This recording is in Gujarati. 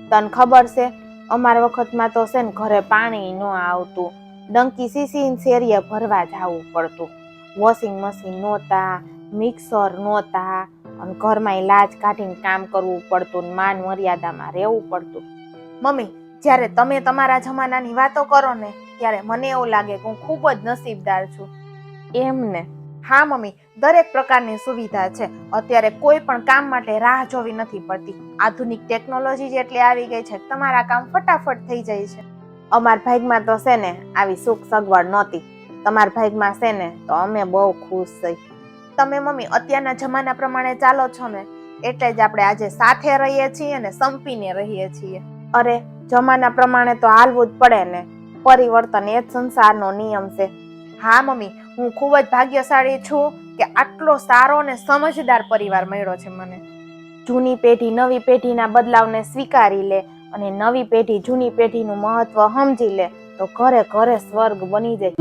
તને ખબર છે, અમાર વખતમાં તો છે ને ઘરે પાણી ન આવતું, ડંકી સીસીને શેરીએ ભરવા જવું પડતું, વોશિંગ મશીન નહોતા, મિક્સર નહોતા, અને ઘરમાં લાજ કાઢીને કામ કરવું પડતું, માન મર્યાદામાં રહેવું પડતું. મમ્મી, જ્યારે તમે તમારા જમાનાની વાતો કરો ને ત્યારે મને એવું લાગે કે હું ખૂબ જ નસીબદાર છું. એમને? હા મમ્મી, દરેક પ્રકારની સુવિધા છે. અત્યારે કોઈ પણ કામ માટે રાહ જોવી નથી પડતી. આધુનિક ટેકનોલોજી જેટલી આવી ગઈ છે, તમારા કામ ફટાફટ થઈ જાય છે. અમાર ભાગમાં તો છે ને આવી સુખ સગવડ નહોતી. તમારા ભાગમાં છે ને તો અમે બહુ ખુશ થઈ. તમે મમ્મી અત્યારના જમાના પ્રમાણે ચાલો છો ને, એટલે જ આપણે આજે સાથે રહીએ છીએ અને સંપીને રહીએ છીએ. અરે, જમાના પ્રમાણે તો હાલવું જ પડે ને, પરિવર્તન એ જ સંસારનો નિયમ છે. હા મમ્મી, હું ખૂબ જ ભાગ્યશાળી છું કે આટલો સારો અને સમજદાર પરિવાર મળ્યો છે મને. જૂની પેઢી નવી પેઢીના બદલાવને સ્વીકારી લે અને નવી પેઢી જૂની પેઢીનું મહત્વ સમજી લે તો ઘરે ઘરે સ્વર્ગ બની જાય.